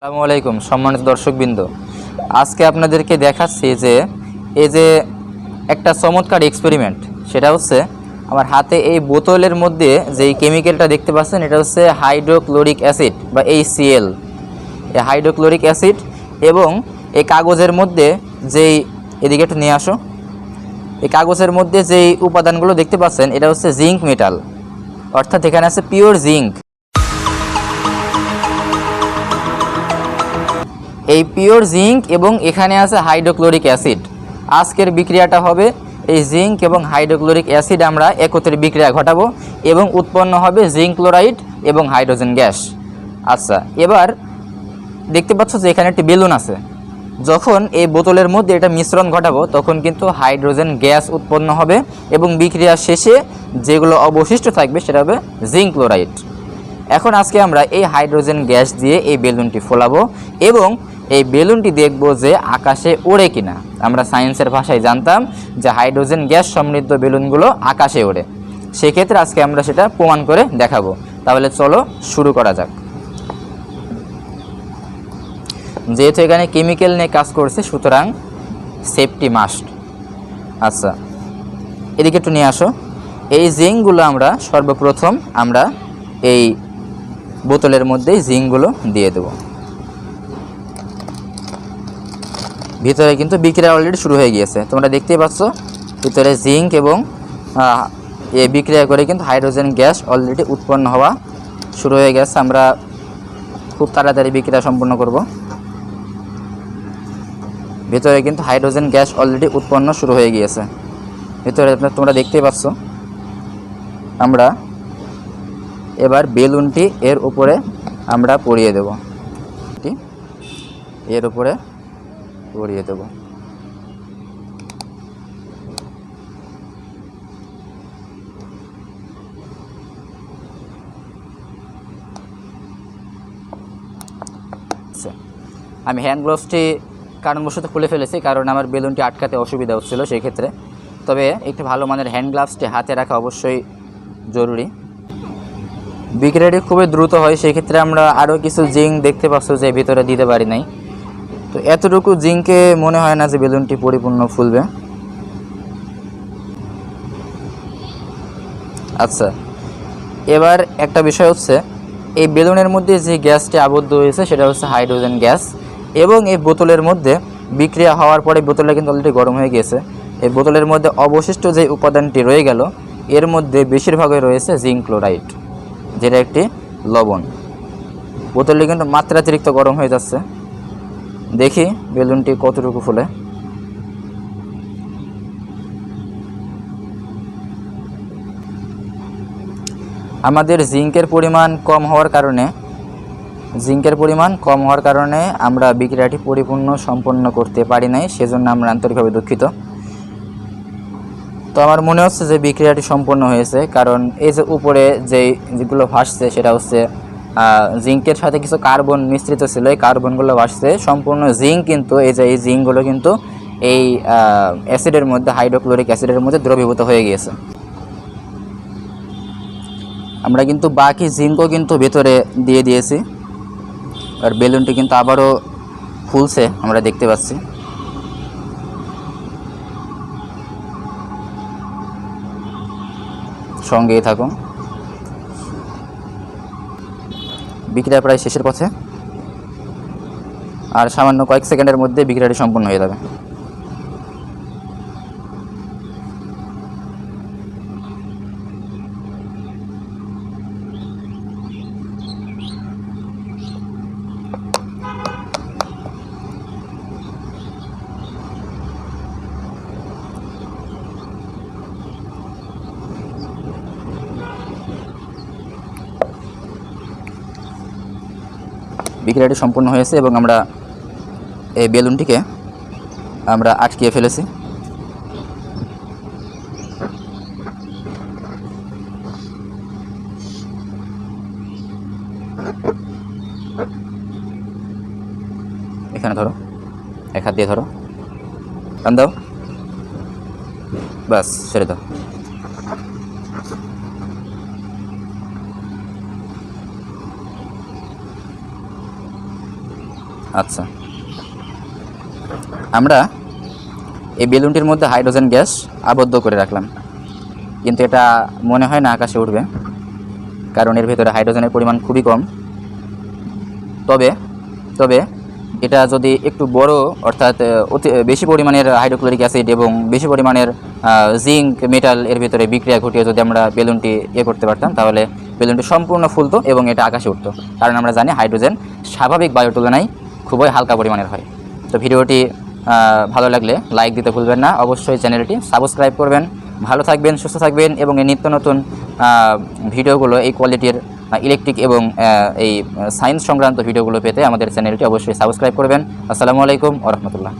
আসসালামু আলাইকুম সম্মানিত দর্শকবৃন্দ, আজকে আপনাদেরকে দেখাচ্ছি যে এই যে একটা চমৎকার এক্সপেরিমেন্ট, সেটা হচ্ছে আমার হাতে এই বোতলের মধ্যে যেই কেমিক্যালটা দেখতে পাচ্ছেন এটা হচ্ছে হাইড্রোক্লোরিক অ্যাসিড বা HCl। এই হাইড্রোক্লোরিক অ্যাসিড এবং এই কাগজের মধ্যে যেই, এদিকে একটু নিয়ে আসো, এই কাগজের মধ্যে যেই উপাদানগুলো দেখতে পাচ্ছেন এটা হচ্ছে জিঙ্ক মেটাল, অর্থাৎ এখানে আছে পিওর জিঙ্ক। এই পিওর জিঙ্ক এবং এখানে আছে হাইড্রোক্লোরিক অ্যাসিড। আজকের বিক্রিয়াটা হবে এই জিঙ্ক এবং হাইড্রোক্লোরিক অ্যাসিড আমরা একত্রে বিক্রিয়া ঘটাবো এবং উৎপন্ন হবে জিঙ্ক ক্লোরাইড এবং হাইড্রোজেন গ্যাস। আচ্ছা, এবার দেখতে পাচ্ছ যে এখানে একটি বেলুন আছে। যখন এই বোতলের মধ্যে এটা মিশ্রণ ঘটাবো তখন কিন্তু হাইড্রোজেন গ্যাস উৎপন্ন হবে এবং বিক্রিয়া শেষে যেগুলো অবশিষ্ট থাকবে সেটা হবে জিঙ্ক ক্লোরাইড। এখন আজকে আমরা এই হাইড্রোজেন গ্যাস দিয়ে এই বেলুনটি ফোলাবো এবং এই বেলুনটি দেখব যে আকাশে ওড়ে কিনা। আমরা সায়েন্সের ভাষায় জানতাম যে হাইড্রোজেন গ্যাস সমৃদ্ধ বেলুনগুলো আকাশে ওড়ে, সেক্ষেত্রে আজকে আমরা সেটা প্রমাণ করে দেখাবো। তাহলে চলো শুরু করা যাক। যেহেতু এখানে কেমিক্যাল নিয়ে কাজ করছে সুতরাং সেফটি মাস্ট। আচ্ছা, এদিকে একটু নিয়ে আসো। এই জিঙ্কগুলো আমরা সর্বপ্রথম আমরা এই বোতলের মধ্যেই জিঙ্কগুলো দিয়ে দেব। ভিতরে কিন্তু বিক্রিয়া অলরেডি শুরু হয়ে গিয়েছে, তোমরা দেখতেই পাচ্ছ ভিতরে জিঙ্ক এবং এই বিক্রিয়া করে কিন্তু হাইড্রোজেন গ্যাস অলরেডি উৎপন্ন হওয়া শুরু হয়ে গেছে। আমরা খুব তাড়াতাড়ি বিক্রিয়া সম্পন্ন করব। ভিতরে কিন্তু হাইড্রোজেন গ্যাস অলরেডি উৎপন্ন শুরু হয়ে গিয়েছে ভিতরে, তোমরা দেখতেই পাচ্ছ। আমরা এবার বেলুনটি এর উপরে আমরা পরিয়ে দেব, এর উপরে পরিয়ে দেব। আমি হ্যান্ড গ্লোভসটি কারণবশত খুলে ফেলেছি, কারণ আমার বেলুনটি আটকাতে অসুবিধা হচ্ছিল সেই ক্ষেত্রে। তবে একটু ভালো মানের হ্যান্ড গ্লাভসটি হাতে রাখা অবশ্যই জরুরি। বিক্রিয়াটি খুবই দ্রুত হয়, সেই ক্ষেত্রে আমরা আরও কিছু জিঙ্ক দেখতে পাচ্ছ যে ভিতরে দিতে পারি নাই। তো এতটুকু জিঙ্কে মনে হয় না যে বেলুনটি পরিপূর্ণ ফুলবে। আচ্ছা, এবার একটা বিষয় হচ্ছে এই বেলুনের মধ্যে যে গ্যাসটি আবদ্ধ হয়েছে সেটা হচ্ছে হাইড্রোজেন গ্যাস, এবং এই বোতলের মধ্যে বিক্রিয়া হওয়ার পরে বোতলটা কিন্তু অলরেডি গরম হয়ে গিয়েছে। এই বোতলের মধ্যে অবশিষ্ট যে উপাদানটি রয়ে গেল এর মধ্যে বেশিরভাগই রয়েছে জিঙ্ক ক্লোরাইড, যেটা একটি লবণ। বোতলটি কিন্তু মাত্রাতিরিক্ত গরম হয়ে যাচ্ছে। দেখি বেলুনটি কতটুকু ফুলে। আমাদের জিঙ্কের পরিমাণ কম হওয়ার কারণে আমরা বিক্রিয়াটি সম্পন্ন করতে পারি নাই, সেজন্য আমরা আন্তরিকভাবে দুঃখিত। তো আমার মনে হচ্ছে যে বিক্রিয়াটি সম্পন্ন হয়েছে, কারণ এই যে উপরে যেগুলো ভাসছে সেটা হচ্ছে জিঙ্কের সাথে কিছু কার্বন মিশ্রিত ছিল, এই কার্বনগুলো ভাসছে। সম্পূর্ণ জিঙ্ক কিন্তু এই জিঙ্কগুলো কিন্তু এই অ্যাসিডের মধ্যে, হাইড্রোক্লোরিক অ্যাসিডের মধ্যে দ্রবীভূত হয়ে গিয়েছে। আমরা কিন্তু বাকি জিঙ্কও কিন্তু ভেতরে দিয়ে দিয়েছি, আর বেলুনটি কিন্তু আবারও ফুলছে আমরা দেখতে পাচ্ছি। সঙ্গেই থাকুন, বিক্রিয়া প্রায় শেষের পথে, আর সামান্য কয়েক সেকেন্ডের মধ্যে বিক্রিয়াটি সম্পন্ন হয়ে যাবে। বিক্রিয়াটি সম্পূর্ণ হয়েছে এবং আমরা এই বেলুনটিকে আমরা আটকিয়ে ফেলেছি। এখানে ধরো, এক হাত দিয়ে ধরো, টান দাও, বাস ছেড়ে দাও। আচ্ছা, আমরা এই বেলুনটির মধ্যে হাইড্রোজেন গ্যাস আবদ্ধ করে রাখলাম, কিন্তু এটা মনে হয় না আকাশে উঠবে, কারণ এর ভেতরে হাইড্রোজেনের পরিমাণ খুবই কম। তবে তবে এটা যদি একটু বড়, অর্থাৎ বেশি পরিমাণের হাইড্রোক্লোরিক অ্যাসিড এবং বেশি পরিমাণের জিঙ্ক মেটাল এর ভিতরে বিক্রিয়া ঘটিয়ে যদি আমরা বেলুনটি করতে পারতাম, তাহলে বেলুনটি সম্পূর্ণ ফুলতো এবং এটা আকাশে উঠতো। কারণ আমরা জানি হাইড্রোজেন স্বাভাবিক বায়ুর তুলনায় খুবই হালকা পরিমাণের হয়। তো ভিডিওটি ভালো লাগলে লাইক দিতে ভুলবেন না, অবশ্যই চ্যানেলটি সাবস্ক্রাইব করবেন। ভালো থাকবেন, সুস্থ থাকবেন এবং এই নিত্য নতুন ভিডিওগুলো, এই কোয়ালিটির ইলেকট্রিক এবং এই সায়েন্স সংক্রান্ত ভিডিওগুলো পেতে আমাদের চ্যানেলটি অবশ্যই সাবস্ক্রাইব করবেন। আসসালামু আলাইকুম ওয়া রাহমাতুল্লাহ।